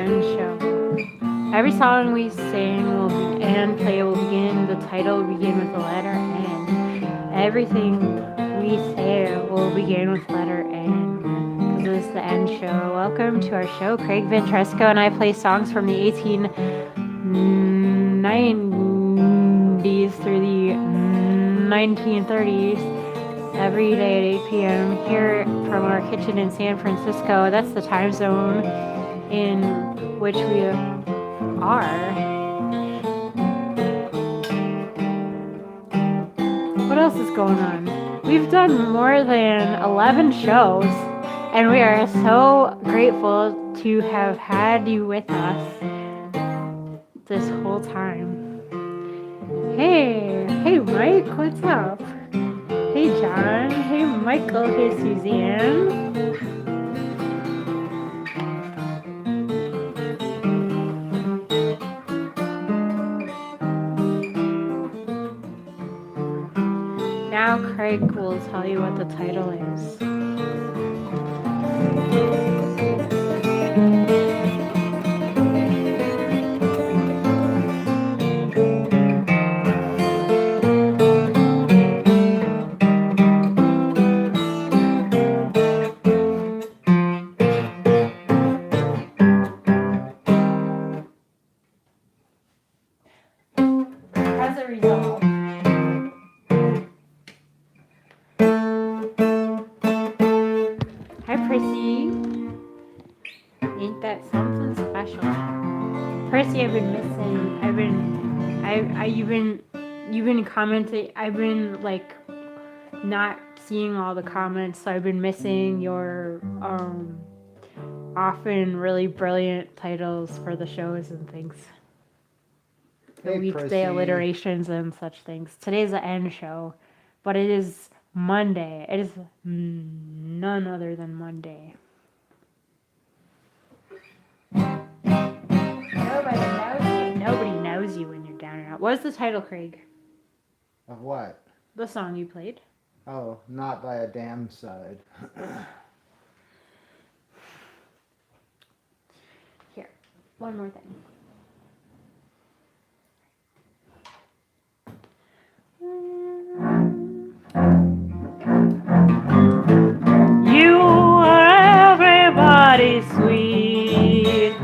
end show. Every song we sing and play will begin, the title will begin with the letter N. Everything we say will begin with letter N. Because this is the end show. Welcome to our show. Craig Ventresco and I play songs from the 1890s through the 1930s. Every day at 8 p.m. here from our kitchen in San Francisco. That's the time zone in which we are. What else is going on? We've done more than 11 shows, and we are so grateful to have had you with us this whole time. Hey Mike, what's up? Hey John, hey Michael, hey Suzanne. Now Craig will tell you what the title is. As a result, hi Prissy. Ain't that something special? Prissy, I've been missing. You've been commenting. I've been like not seeing all the comments, so I've been missing your often really brilliant titles for the shows and things. The Hey, weekday Prissy. alliterations and such things. Today's the end show, but it is Monday. It is none other than Monday. Nobody knows you when you're down and out. What is the title, Craig? Of what? The song you played. Oh, not by a damn side. Here, one more thing. You are everybody's sweetheart,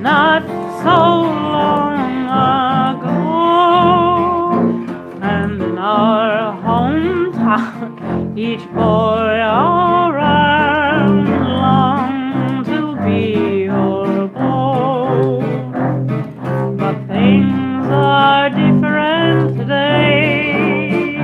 not so long ago, and in our hometown, each boy around longed to be your beau. But things are different today.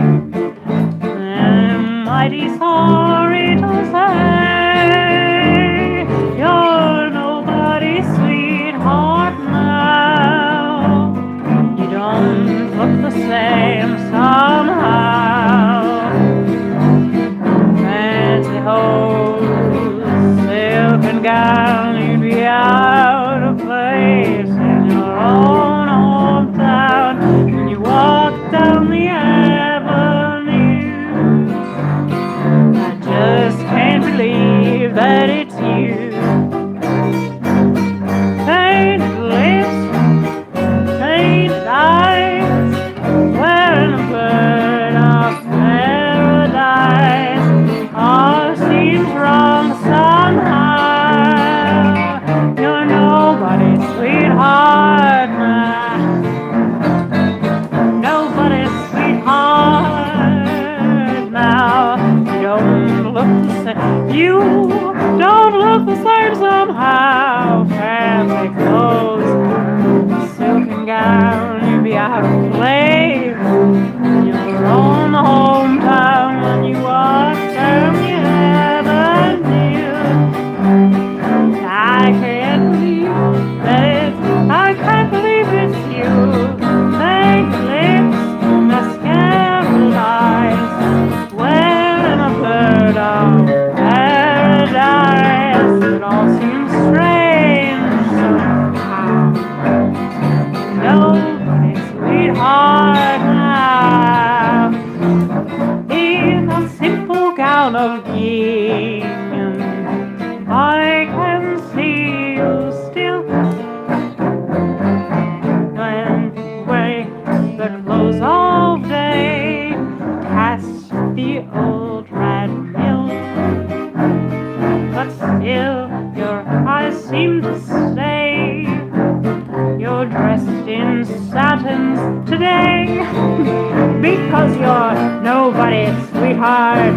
I'm mighty sorry to say you're nobody's sweetheart now. You don't look the same somehow. Fancy hose, silk and gown, you'd be out of place in your own hometown when you walk down the avenue. I just can't believe that it's you. Painted lips, painted eyes, wearing a bird of paradise. All seems wrong somehow. You're nobody's sweetheart now. Nobody's sweetheart now. You don't look the same. You don't look the same somehow. Fancy clothes, silk and gown, you'd be out of place in your own hometown when you walk down the avenue. I can't believe that I can't believe it's you. Pink lips, mascara eyes, wearing a bird of paradise. It all seems strange somehow. Nobody's sweetheart now. In a simple gown of gingham, I can see you 'cause you're nobody's sweetheart.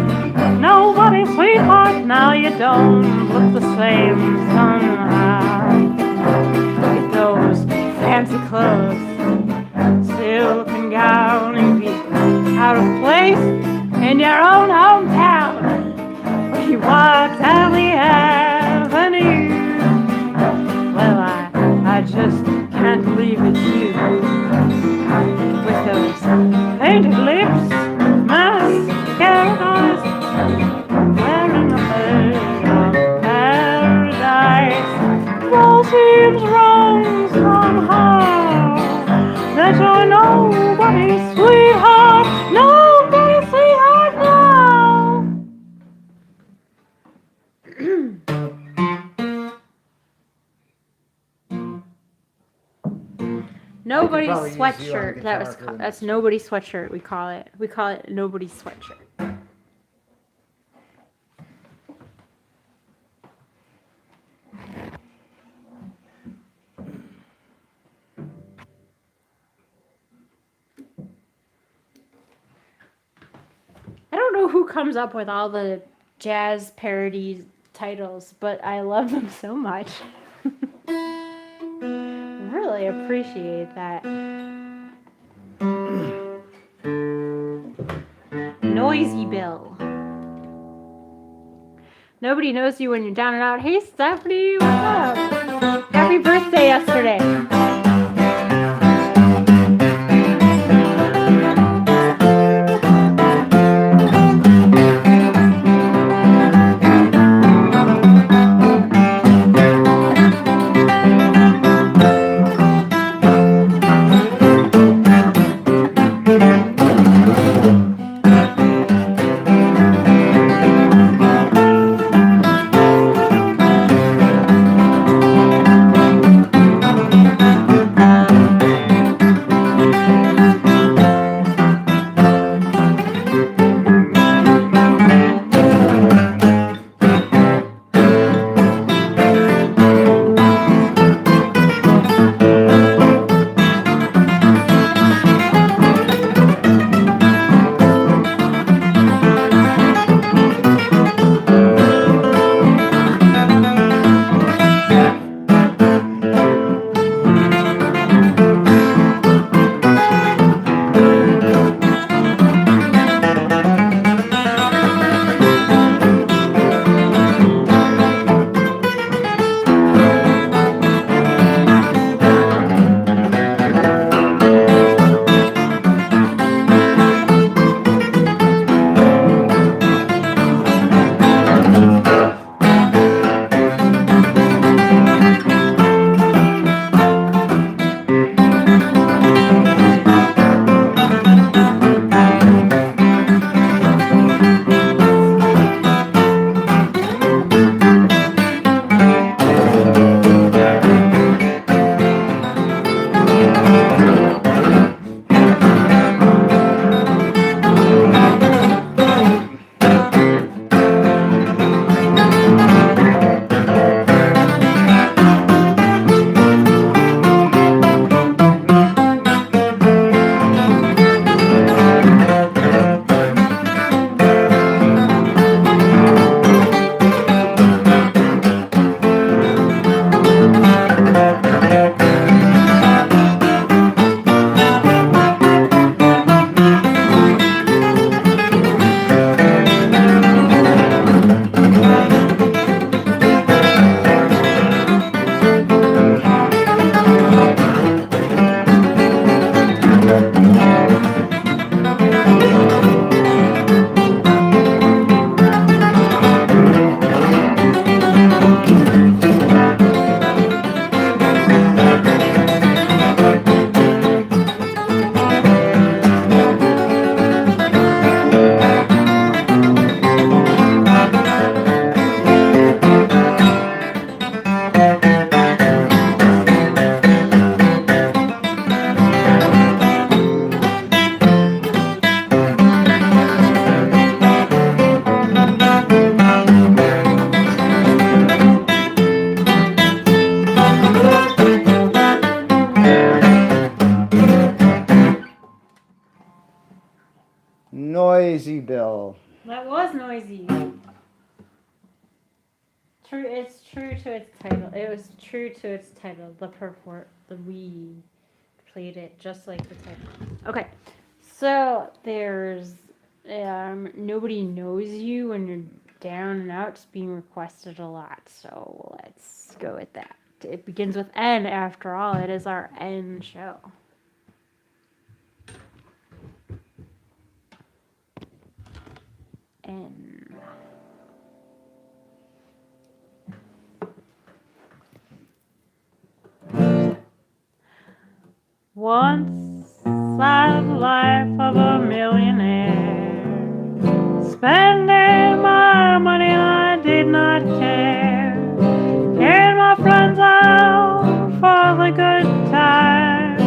Nobody's sweetheart, now you don't look the same somehow. Get those fancy clothes, silk and gown, and be out of place in your own hometown. You walk down the avenue. Well, I just can't believe it's you. With those painted lips, mascara eyes, wearing a bird of paradise. It all seems wrong somehow. That you're nobody's sweetheart, nobody's sweetheart now. Nobody's probably use you on the sweatshirt. guitar for the That's next nobody's sweatshirt. We call it nobody's sweatshirt. I don't know who comes up with all the jazz parody titles, but I love them so much. Really appreciate that. Noisy Bill. Nobody knows you when you're down and out. Hey, Stephanie, what's up? Happy birthday yesterday. That was noisy. True, it's true to its title. It was true to its title. We played it just like the title. Okay, so there's nobody knows you when you're down and out. It's being requested a lot. So let's go with that. It begins with N. After all, it is our N show. N. Once I had the life of a millionaire, spending my money I did not care, carrying my friends out for the good time,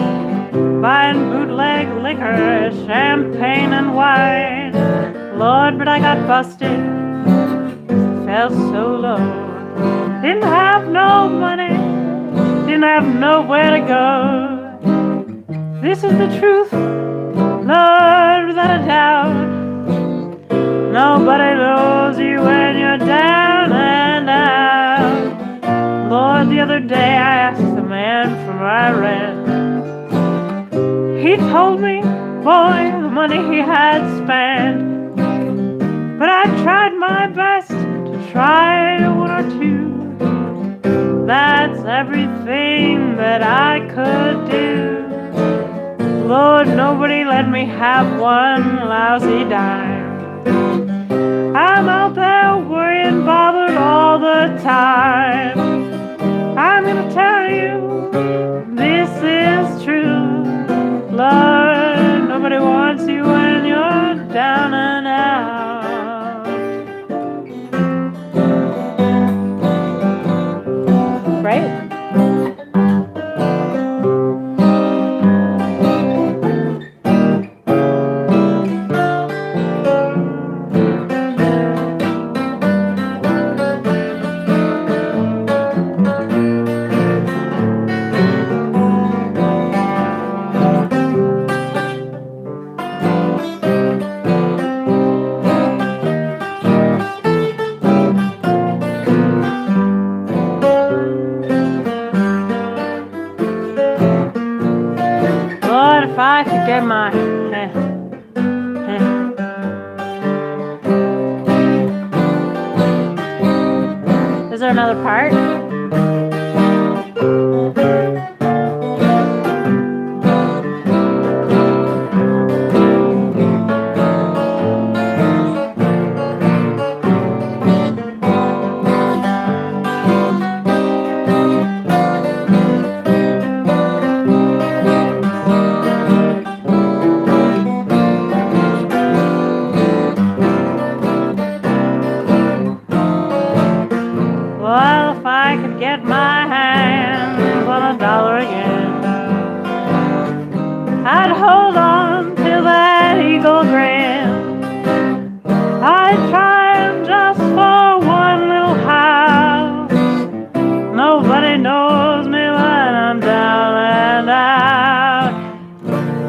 buying bootleg liquor, champagne and wine. Lord, but I got busted, felt so low, didn't have no money, didn't have nowhere to go. This is the truth, Lord, without a doubt. Nobody knows you when you're down and out. Lord, the other day I asked the man for my rent. He told me, boy, the money he had spent. But I tried my best to try one or two. That's everything that I could do. Lord, nobody let me have one lousy dime. I'm out there worrying, bothered all the time. I'm gonna tell you, this is true. Lord, nobody wants you when you're down and out. Right? If I could get my Is there another part? Well, if I could get my hands on $1 again, I'd hold on till that eagle grin. I'd try and just for one little house. Nobody knows me when I'm down and out.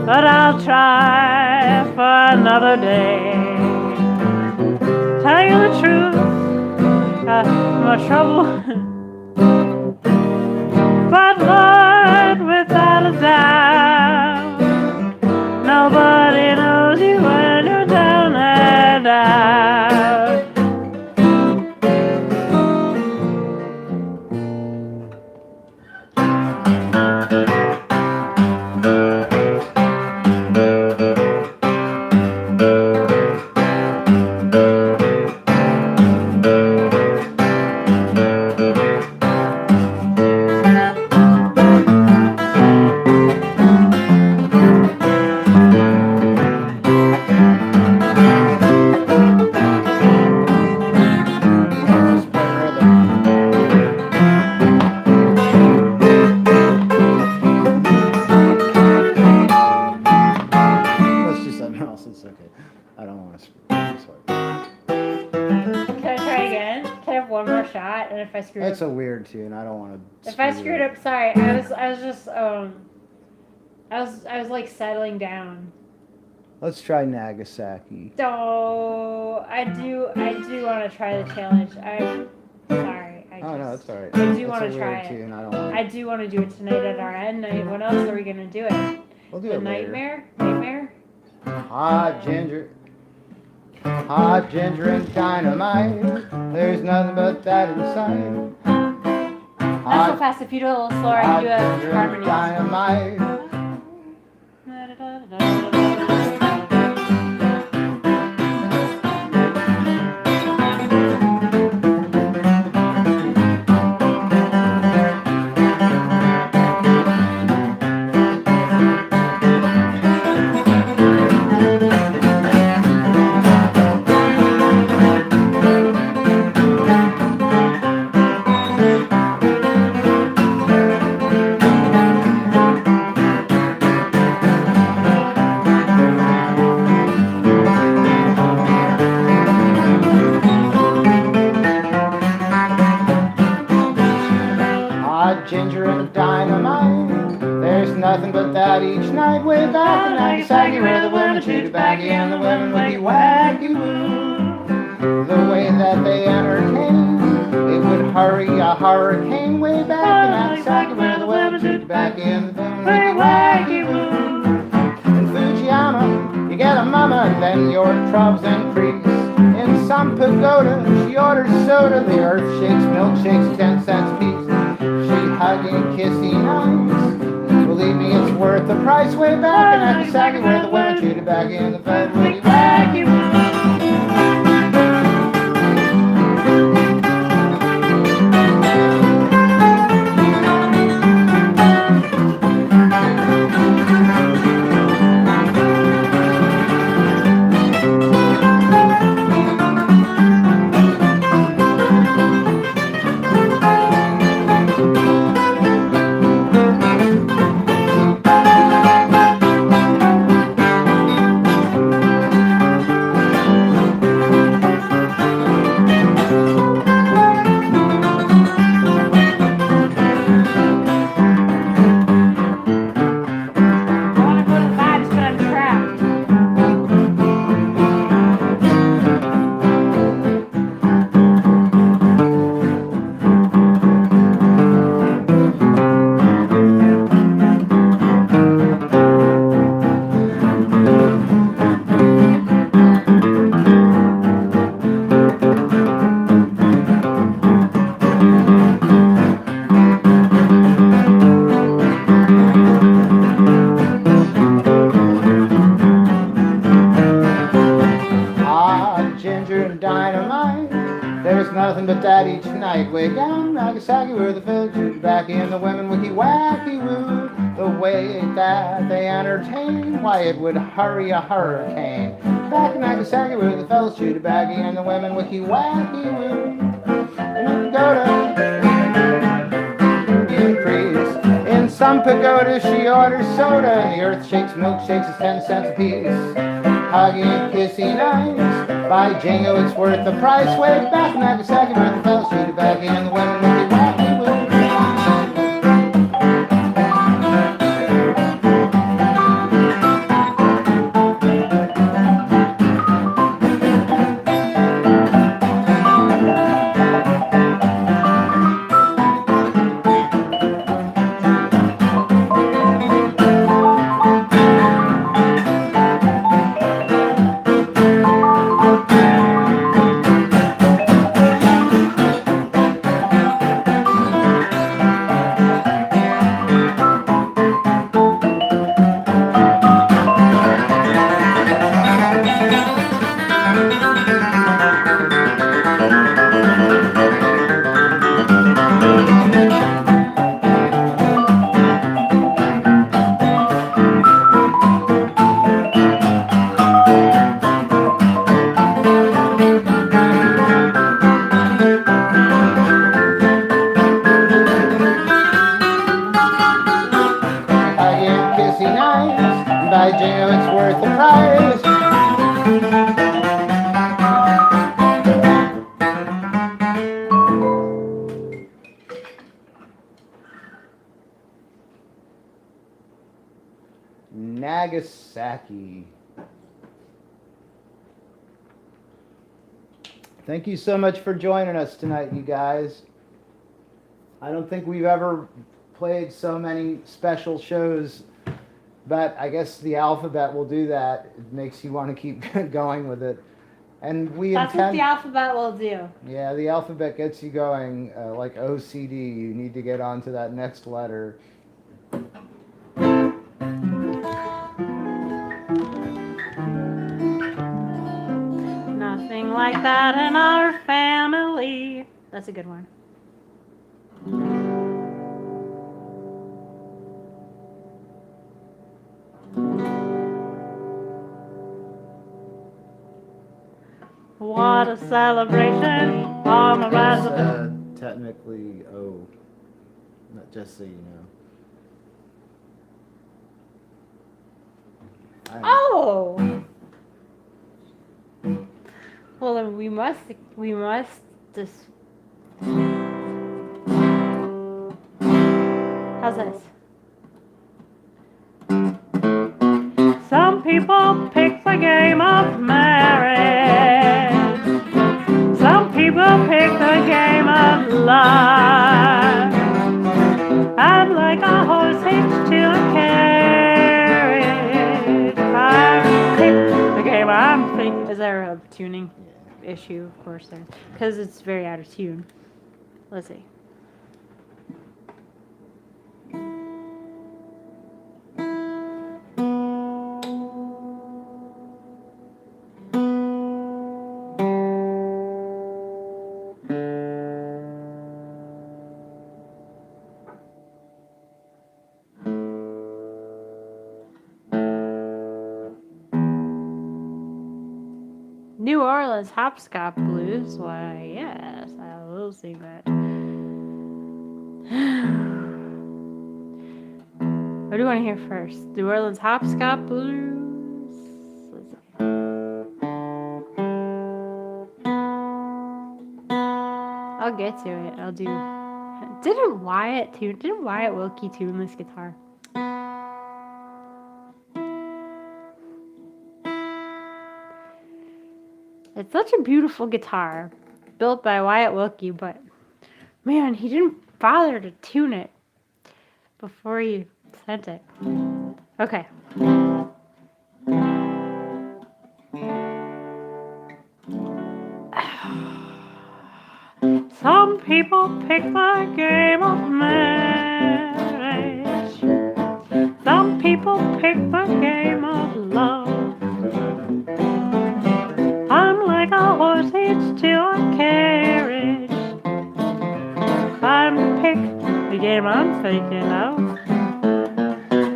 But I'll try for another day. Tell you the truth, my trouble. But Lord, without a doubt, nobody knows you when you're down and out. Let's do something else. It's okay. I don't want to screw this up. Can I try again? Can I have one more shot? And if I screw It's up, a weird tune. I don't want to. if I screwed up, sorry. I was just I was like settling down. Let's try Nagasaki. Oh, I do want to try the challenge. Sorry. Oh no, it's alright. I do It's want a to try weird it. tune. I don't want I do want to do it tonight at our end night. What else are we gonna do it? We'll do The it later. nightmare. Hot ginger and dynamite. There's nothing but that inside. Not so fast. If you do it a little slower, I can do Ginger a and harmony. dynamite. Hot ginger and dynamite. There's nothing but that each night. Way back in Nagasaki, where the women chew tobacco and the women wiggy wacky woo. The way that they entertain, it would hurry a hurricane. Way back in Nagasaki, where the women chew tobacco and the women wiggy wacky woo. In Fujiyama, you get a mama and then your troubles increase. In some pagoda, she orders soda. The earth shakes, milkshakes, 10 cents a piece. She hugging, kissing, nice. Believe me, it's worth the price. Way back in Nagasaki, where the women chew tobacco and the fed wiggy wacky woo. Dynamite. There's nothing but that each night. Way down Nagasaki, where the fellas chew tobacco and the women wiki wacky woo. The way that they entertain, why it would hurry a hurricane. Back in Nagasaki, where the fellas chew tobacco and the women wiki wacky woo. And pagoda increase. In some pagoda, she orders soda, and the earth shakes, milkshakes is 10 cents a piece. Hugging and kissing eyes. By Jingo, it's worth the price. Way back in Nagasaki, where the fellas chew tobacco and the women wiki wacky woo. By Jingo, it's worth the price. Nagasaki. Thank you so much for joining us tonight, you guys. I don't think we've ever played so many special shows, but I guess the alphabet will do that. It makes you want to keep going with it. And we That's what intend. the alphabet will do. Yeah, the alphabet gets you going like OCD. You need to get on to that next letter. Nothing like that in our family. That's a good one. What a celebration on the rise of the... Technically O. Not just so you know. Oh! Well, then we must just... How's this? Some people pick the game of marriage. Some people pick the game of love. I'm like a horse hitched to a carriage. I pick the game I'm thinking. Is there a tuning issue? Of course there is. Because it's very out of tune. Let's see. New Orleans Hopscotch Blues. Why, yes, I will sing that. What do you want to hear first? New Orleans Hopscotch Blues. Let's see. I'll get to it. I'll do. Didn't Wyatt Wilkie tune this guitar? It's such a beautiful guitar, built by Wyatt Wilkie, but man, he didn't bother to tune it before he sent it. Okay. Some people pick the game of marriage. Some people pick the game of love. I'm like a horse hitched to a carriage. Time to pick the game I'm thinking of.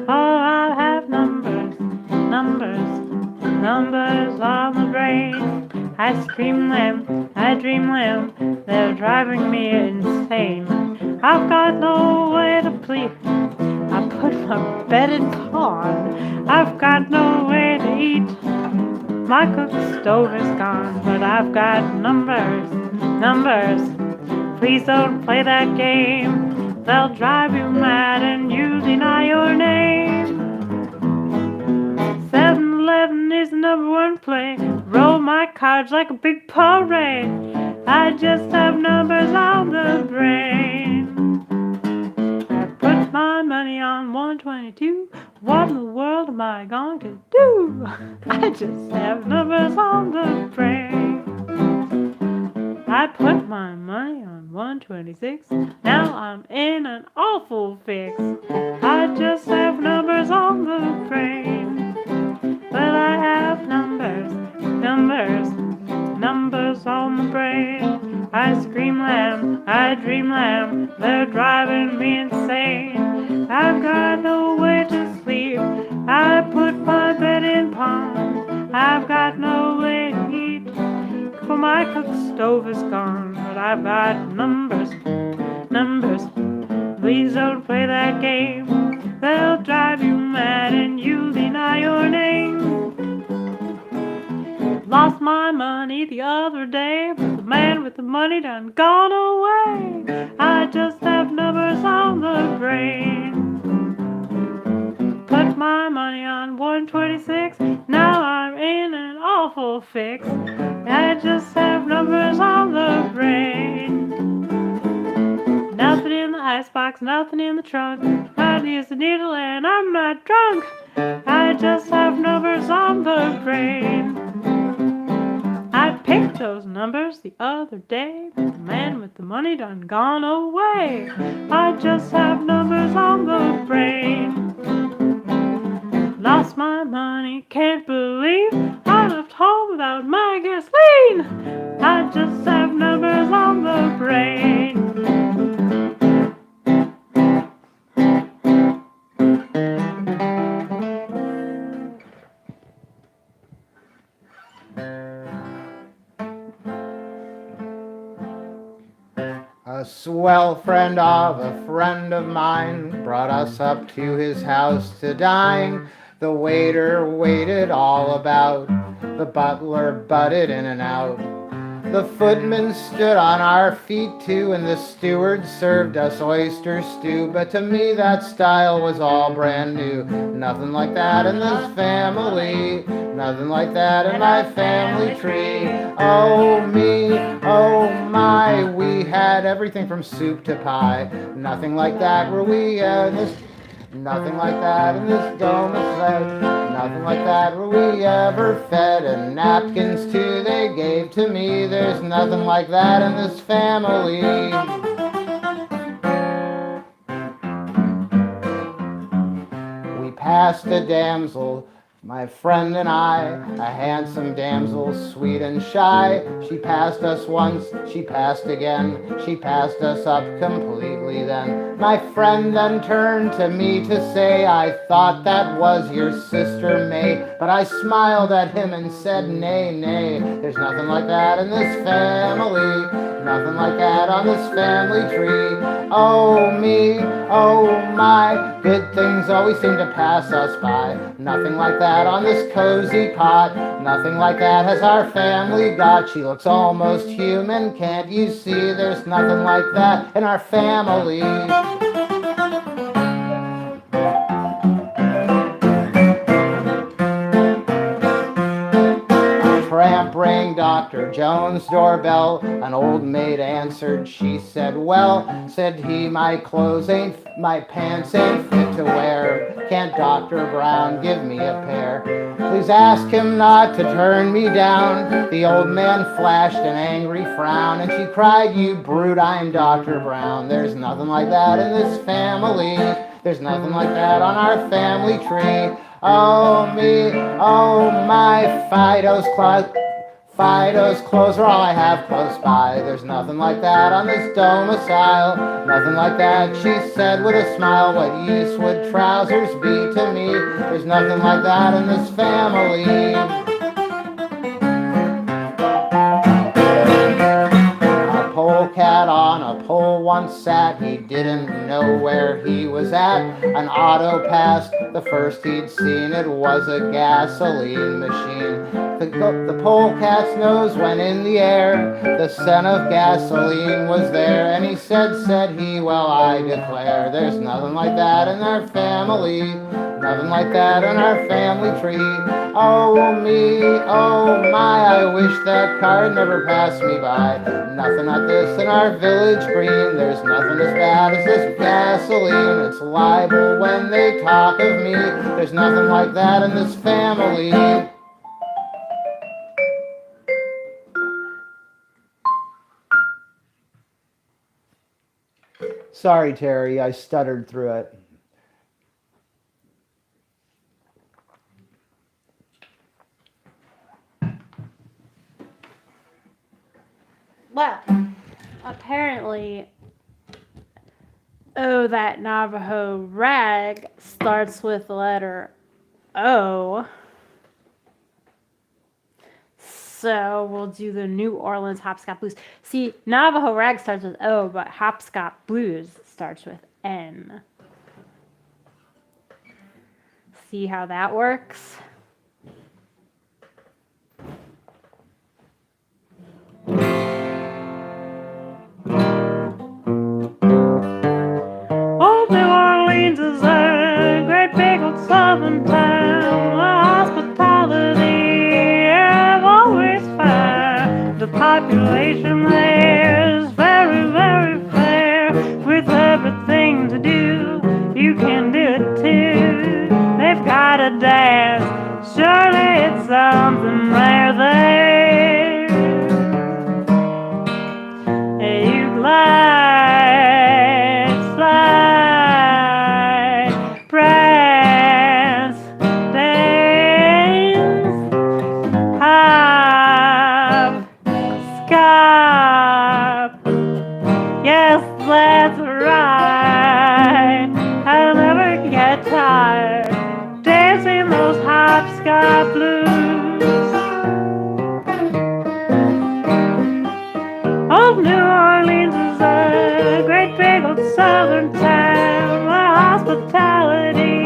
Oh, I'll have numbers on the brain. I scream them, I dream them, they're driving me insane. I've got no way to sleep, I put my bed in pawn. I've got no way to eat, my cook stove is gone. But I've got numbers, please don't play that game. They'll drive you mad and you deny your name. 7-Eleven is the #1 play. Roll my cards like a big parade. I just have numbers on the brain. I put my money on 122. What in the world am I going to do? I just have numbers on the brain. I put my money on 126. Now I'm in an awful fix. I just have numbers on the brain. But I have numbers on the brain. I scream lamb, I dream lamb, they're driving me insane. I've got no way to sleep, I put my bed in pawn. I've got no way to eat, for my cook stove is gone. But I've got numbers, please don't play that game. They'll drive you mad and you'll deny your name. Lost my money the other day, but the man with the money done gone away. I just have numbers on the brain. Put my money on 126, now I'm in an awful awful fix. I just have numbers on the brain. Nothing in the icebox, nothing in the trunk. I use the needle and I'm not drunk. I just have numbers on the brain. I picked those numbers the other day. The man with the money done gone away. I just have numbers on the brain. Lost my money, can't believe I left home without my gasoline. I just have numbers on the brain. A swell friend of a friend of mine brought us up to his house to dine. The waiter waited all about, the butler butted in and out. The footman stood on our feet too, and the steward served us oyster stew. But to me that style was all brand new. Nothing like that in this family, nothing like that in my family tree. Oh me, oh my, we had everything from soup to pie. Nothing like that were we in this. Nothing like that in this domicile. Nothing like that were we ever fed. And napkins too they gave to me. There's nothing like that in this family. We passed a damsel, my friend and I, a handsome damsel, sweet and shy. She passed us once, she passed again, she passed us up completely then. My friend then turned to me to say, I thought that was your sister May. But I smiled at him and said, nay, nay, there's nothing like that in this family, nothing like that on this family tree. Oh me, oh my, good things always seem to pass us by. Nothing like that on this cozy cot, nothing like that has our family got. She looks almost human, can't you see? There's nothing like that in our family. Tramp rang Dr. Jones' doorbell. An old maid answered, she said, well, said he, my clothes ain't, my pants ain't fit to wear. Can't Dr. Brown give me a pair? Please ask him not to turn me down. The old man flashed an angry frown, and she cried, you brute, I'm Dr. Brown. There's nothing like that in this family. There's nothing like that on our family tree. Oh me, oh my, Fido's clothes are all I have close by. There's nothing like that on this domicile, nothing like that, she said with a smile. What use would trousers be to me? There's nothing like that in this family. Polecat on a pole once sat, he didn't know where he was at. An auto passed, the first he'd seen, it was a gasoline machine. The polecat's nose went in the air, the scent of gasoline was there, and he said he, well I declare, there's nothing like that in our family, nothing like that in our family tree. Oh me, oh my, I wish that car never passed me by. Nothing like this in our village green. There's nothing as bad as this gasoline. It's libel when they talk of me. There's nothing like that in this family. Sorry, Terry, I stuttered through it. Well, apparently, oh, that Navajo rag starts with the letter O. So we'll do the New Orleans Hopscotch Blues. See, Navajo rag starts with O, but Hopscotch Blues starts with N. See how that works? Old New Orleans is a great big old southern town. The hospitality of Yes, that's right. I'll never get tired dancing those hopscotch blues. Oh, New Orleans is a great big old southern town. The hospitality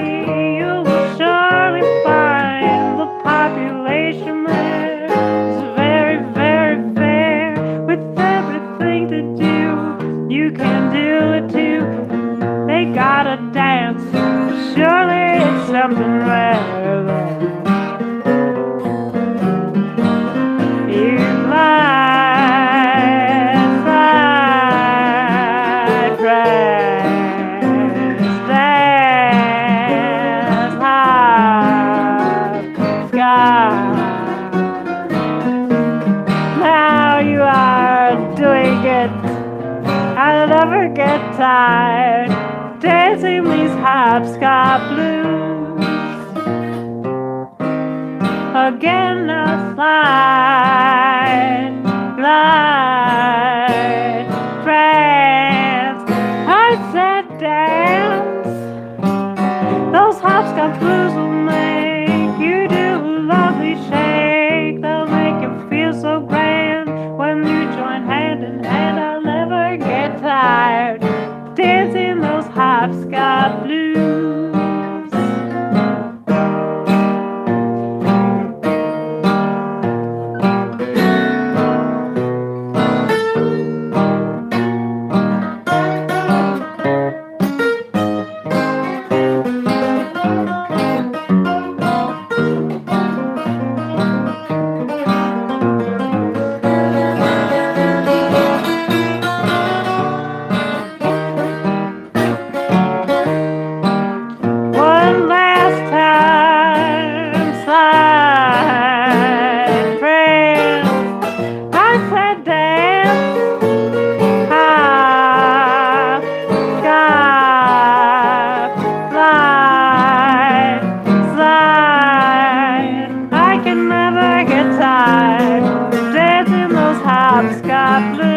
you will surely find. The population there is very, very fair. With everything to do, you can do it too. They gotta dance, surely it's something rare there. You glide, slide, press, dance, hop, sky. Now you are doing it. I'll never get tired dancing these hopscotch blues. Again now slide, glide, prance, I said dance. Those hopscotch blues will make you do a lovely shake. They'll make you feel so grand when you join hand in hand. I'll never get tired dancing those hopscotch blues. One last time, slide, prance, I said dance, hop, skip, slide, slide. I can never get tired dancing those hopscotch blues.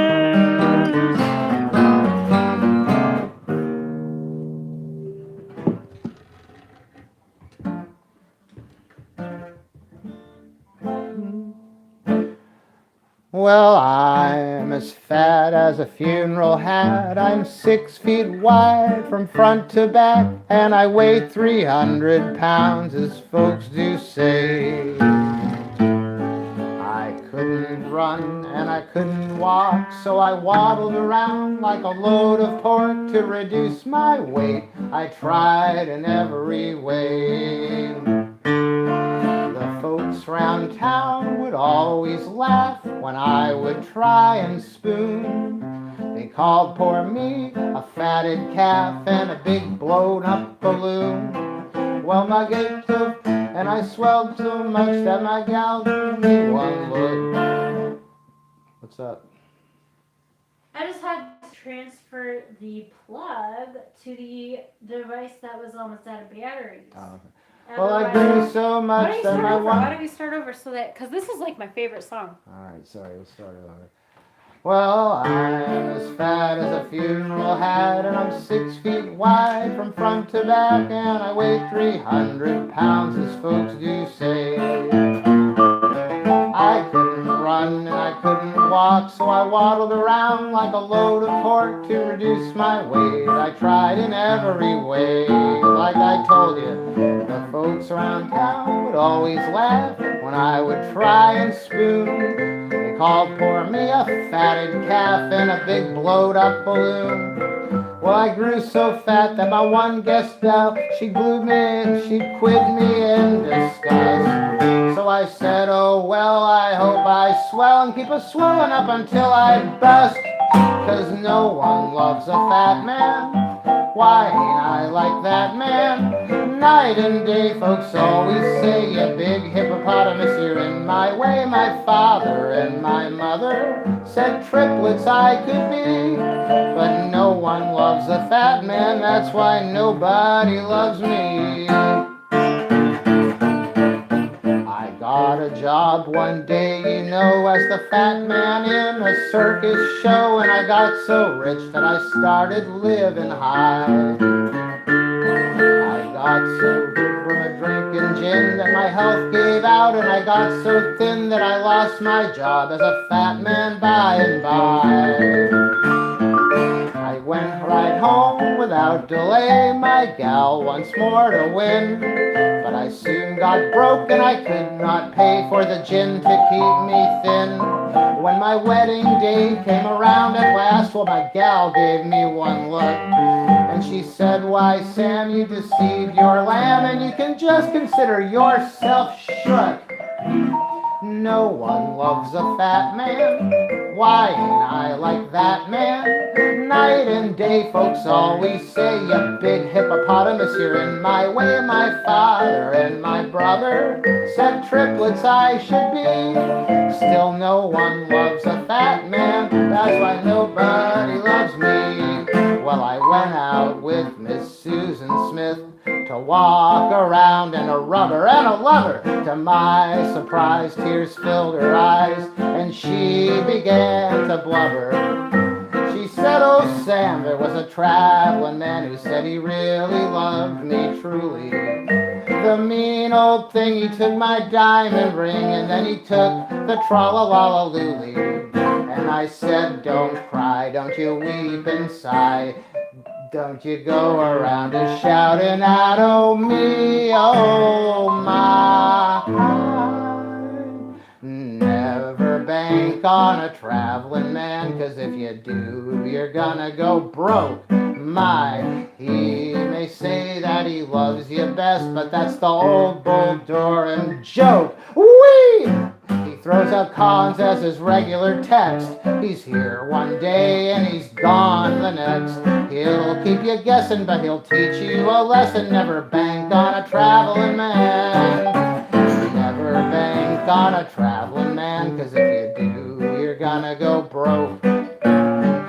Well, I'm as fat as a funeral hat. I'm 6 feet wide from front to back, and I weigh 300 pounds, as folks do say. I couldn't run and I couldn't walk, so I waddled around like a load of pork to reduce my weight. I tried in every way. The folks round town would always laugh when I would try and spoon. They called poor me a fatted calf and a big blown up balloon. Well, my gait took and I swelled so much that my gal gave me one look. What's up? I just had to transfer the plug to the device that was almost out of batteries. Well, I grew so much that my Why one... don't we start over so that, because this is like my favorite song. Alright, sorry, we'll start over. Well, I'm as fat as a funeral hat, and I'm 6 feet wide from front to back, and I weigh 300 pounds, as folks do say. I couldn't run and I couldn't walk, so I waddled around like a load of pork to reduce my weight. I tried in every way, like I told you. The folks around town would always laugh when I would try and spoon. They called poor me a fatted calf and a big blowed up balloon. Well, I grew so fat that my one guest gal, she glued me and she quit me in disgust. So I said, oh well, I hope I swell and keep a swelling up until I bust. 'Cause no one loves a fat man. Why ain't I like that man? Night and day folks always say, you big hippopotamus, you're in my way. My father and my mother said triplets I could be. But no one loves a fat man, that's why nobody loves me. I got got a job one day, you know, as the fat man in a circus show, and I got so rich that I started living high. I got so good from a drinking gin that my health gave out, and I got so thin that I lost my job as a fat man by and by. I went right home without delay, my gal once more to win. But I soon got broke and I could not pay for the gin to keep me thin. When my wedding day came around at last, well, my gal gave me one look. And she said, why, Sam, you deceived your lamb, and you can just consider yourself shook. No one loves a fat man. Why ain't I like that man? Night and day folks always say, you big hippopotamus, you're in my way. My father and my brother said triplets I should be. Still no one loves a fat man, that's why nobody loves me. Well, I went out with Miss Susan Smith to walk around in a rubber and a lover. To my surprise, tears filled her eyes, and she began to blubber. She said, oh Sam, there was a traveling man who said he really loved me truly. The mean old thing, he took my diamond ring, and then he took the tra-la-la-la-looly. And I said, don't cry, don't you weep and sigh, don't you go around just shouting out, oh me, oh my. Never bank on a traveling man, 'cause if you do, you're gonna go broke. My, he may say that he loves you best, but that's the old Bull Durham joke. Whee! He throws out cons as his regular text. He's here one day and he's gone the next. He'll keep you guessing, but he'll teach you a lesson. Never bank on a traveling man. Never bank on a traveling man, 'cause if you do, you're gonna go broke.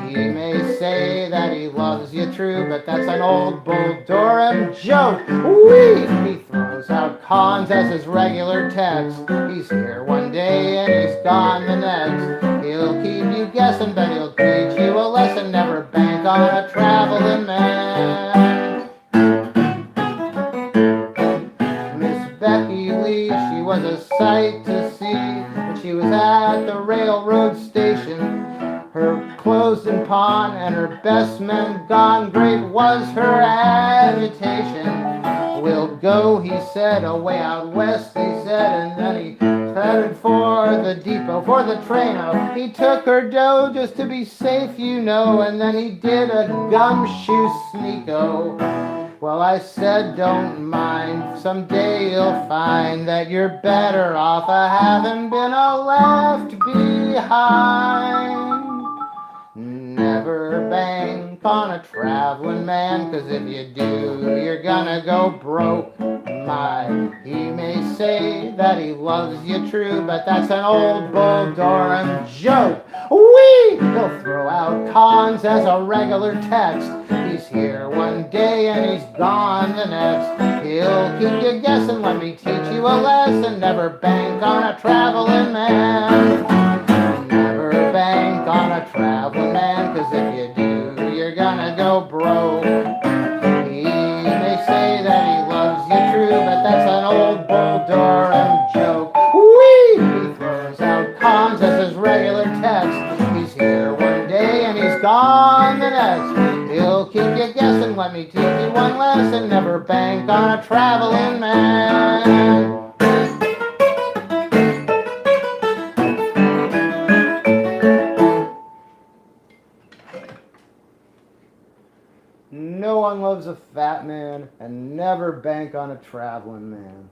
He may say that he loves you true, but that's an old Bull Durham joke. Whee! He throws out cons as his regular text. He's here one day and he's gone the next. He'll keep you guessing, but he'll teach you a lesson. Never bank on a traveling man. Miss Becky Lee, she was a sight to see when she was at the railroad station. Her clothes in pawn and her best men gone, great was her agitation. We'll go, he said, away out west, he said, and then he headed for the depot, for the train-o. He took her dough just to be safe, you know, and then he did a gumshoe sneako. Well, I said, don't mind, someday you'll find that you're better off a having been a left behind. Never bank on a traveling man, 'cause if you do, you're gonna go broke. My, he may say that he loves you true, but that's an old Bull Durham joke. Whee! He'll throw out cons as a regular text. He's here one day and he's gone the next. He'll keep you guessing, let me teach you a lesson. Never bank on a traveling man. Never bank on a traveling man, 'cause if you do, you're gonna go broke. He may say that he loves you true, but that's an old Bull Durham joke. Whee! He throws out cons as his regular text. He's here one day and he's gone the next. He'll keep you guessing, let me teach you one lesson. Never bank on a traveling man. No one loves a fat man, and never bank on a traveling man.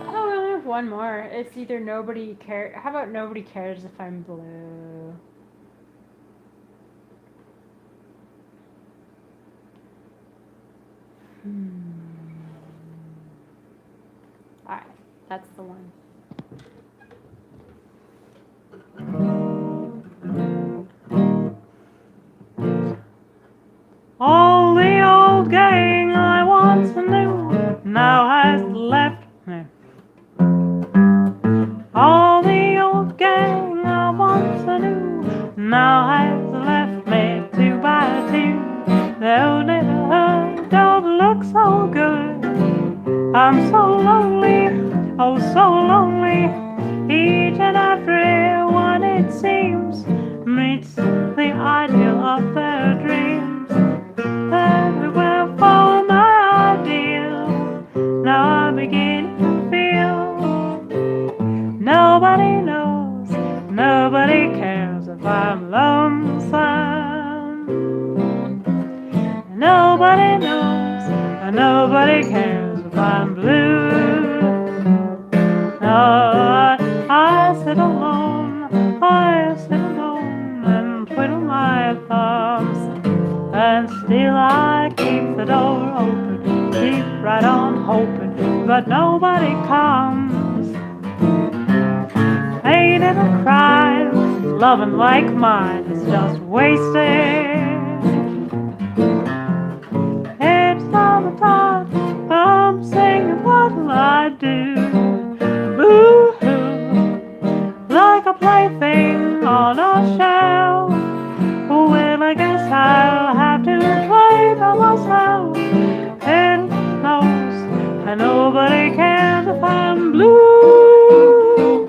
Oh, we only have one more. It's either nobody cares. How about nobody cares if I'm blue? Alright, that's the one. All the old gang I once knew now has left me. All the old gang I once knew now has left me 2 by 2. The old neighborhood don't look so good. I'm so lonely, oh so lonely. Each and every one it seems meets the ideal of their dreams. Everywhere for my ideal, now I begin to feel nobody knows, nobody cares if I'm lonesome. Nobody knows, and nobody cares if I'm blue. No, I sit alone, I sit alone and twiddle my thumbs. And still I keep the door open, keep right on hoping, but nobody comes. Ain't it a crime? Loving like mine is just wasted. It's summertime, I'm singing what'll I do? Boo-hoo, like a plaything on a shelf. Well, I guess I'll have to play by myself. And knows, and nobody cares if I'm blue.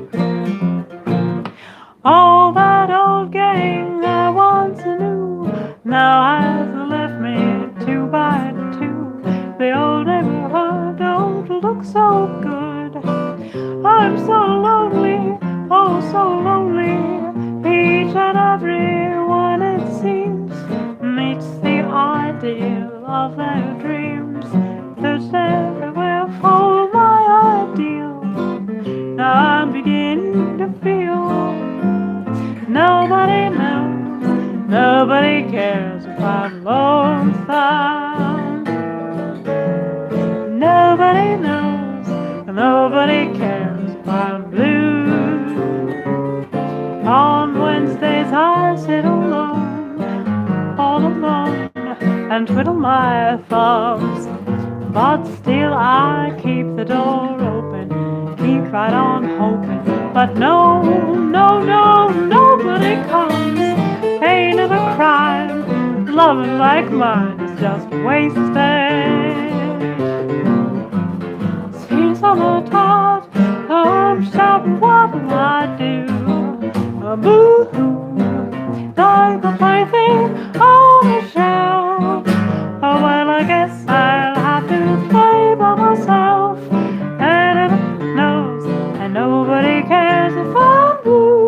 All that old gang I once knew now has left me 2 by 2. The old neighborhood don't look so good. I'm so lonely, oh so lonely. Each and every one it seems meets the ideal of their dreams. There's everywhere for my ideal. Now I'm beginning to feel nobody knows, nobody cares if I'm lonesome. Nobody knows, nobody cares if I'm blue. On Wednesdays I sit alone, all alone, and twiddle my thumbs. But still I keep the door open, keep right on hoping. But no, no, no, nobody comes. Ain't it a crime? Loving like mine is just wasted. Seems summertime, I'm shouting what'll I do? Boo-hoo, like a plaything on a shelf. Oh, well, I guess I'll have to play by myself. And it knows, and nobody cares if I'm blue.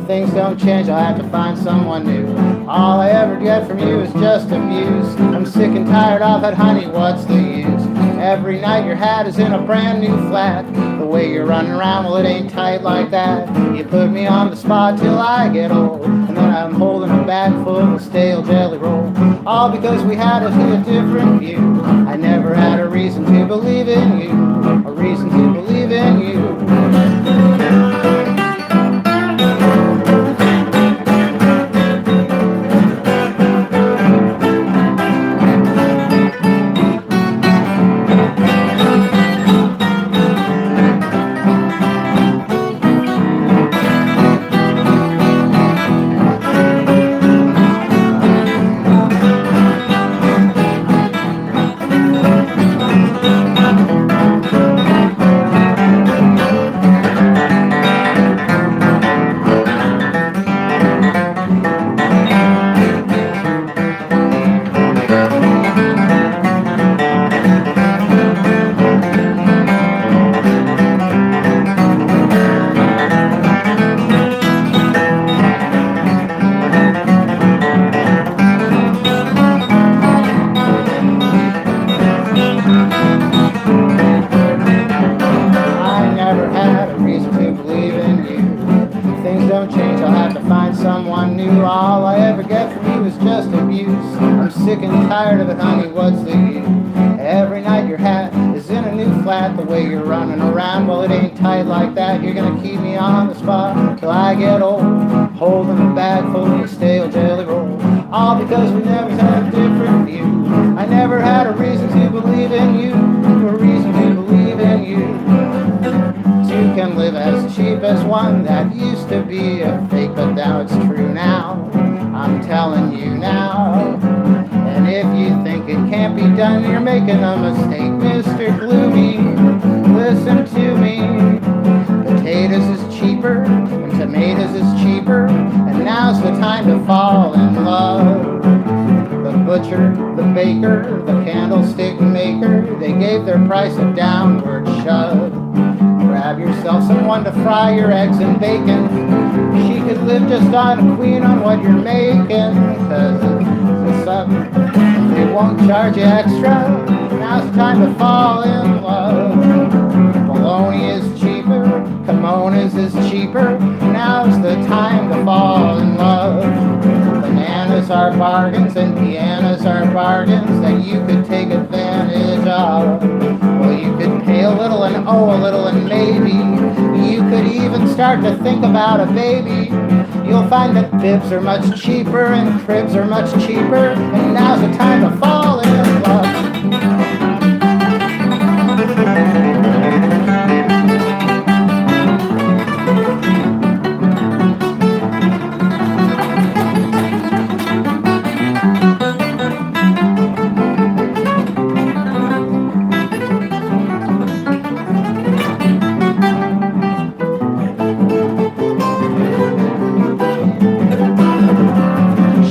Things don't change, I'll have to find someone new. All I ever get from you is just abuse. I'm sick and tired of it, honey, what's the use? Every night your hat is in a brand new flat. The way you're running around, well, it ain't tight like that. You put me on the spot till I get old, and then I'm holding a bag full of stale jelly roll. All because we had a different view. I never had a reason to believe in you, a reason to believe in you. getting tired of it, honey, what's the use? Every night your hat is in a new flat. The way you're running around, well, it ain't tight like that. You're gonna keep me on the spot till I get old, holding a bag full of your stale jelly roll. All because we never had a different view. I never had a reason to believe in you, a reason to believe in you. Two can live as cheap as one. That used to be a fake, but now it's true now. I'm telling you now. And if you think it can't be done, you're making a mistake, Mr. Gloomy. Listen to me. Potatoes is cheaper, and tomatoes is cheaper, and now's the time to fall in love. The butcher, the baker, the candlestick maker, they gave their price a downward shove. Grab yourself someone to fry your eggs and bacon. She could live just on a queen on what you're making, 'cause it's up. They won't charge you extra. Now's the time to fall in love. Bologna is cheaper, kimonos is cheaper. Now's the time to fall in love. Bananas are bargains and pianos are bargains that you could take advantage of. Well, you could pay a little and owe a little, and maybe you could even start to think about a baby. You'll find that bibs are much cheaper and cribs are much cheaper, and now's the time to fall in love.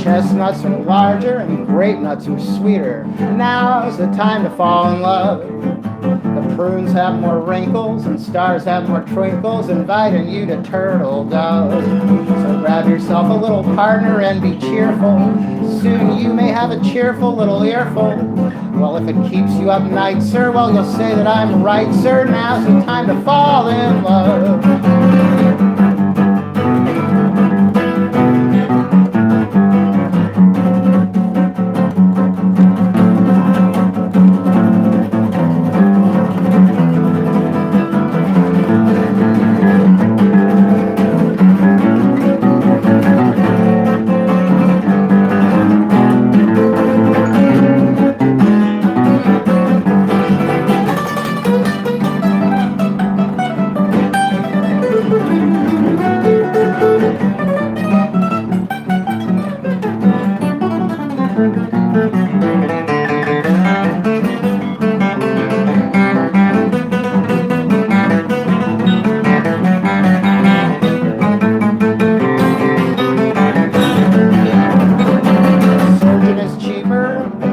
Chestnuts are larger and grape nuts are sweeter. Now's the time to fall in love. The prunes have more wrinkles and stars have more twinkles, inviting you to turtle doves. So grab yourself a little partner and be cheerful. Soon you may have a cheerful little earful. Well, if it keeps you up night, sir, well, you'll say that I'm right, sir. Now's the time to fall in love.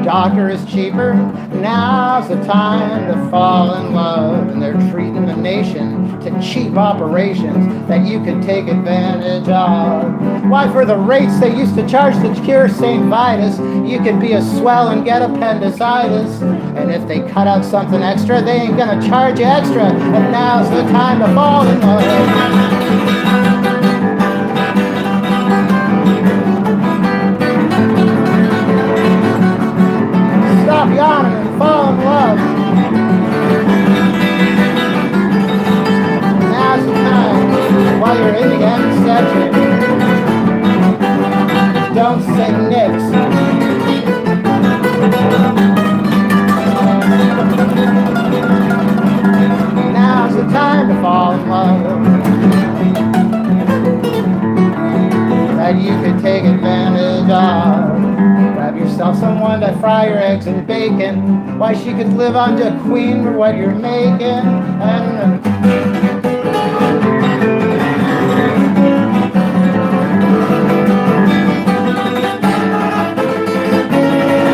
Doctor is cheaper. Now's the time to fall in love. And they're treating the nation to cheap operations that you can take advantage of. Why, for the rates they used to charge to cure St. Vitus, you could be a swell and get appendicitis. And if they cut out something extra, they ain't gonna charge you extra. And now's the time to fall in love. Stop yawning and fall in love. Now's the time while you're in the anesthetic. Don't say nix. Now's the time to fall in love. That you could take advantage of. Grab yourself someone to fry your eggs and bacon. Why, she could live on to a queen for what you're making. And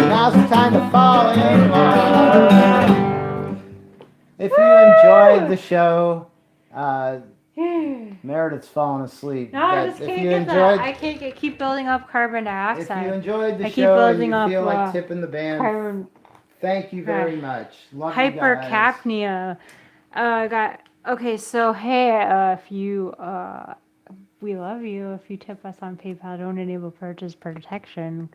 now's the time to fall in love. If you enjoyed the show, Meredith's falling asleep. No, I just can't get that. I can't keep building up carbon dioxide. If you enjoyed the show and you feel like tipping the band, thank you very much. Love you guys. Hypercapnia. Okay, so hey, if you we love you if you tip us on PayPal. Don't enable purchase protection.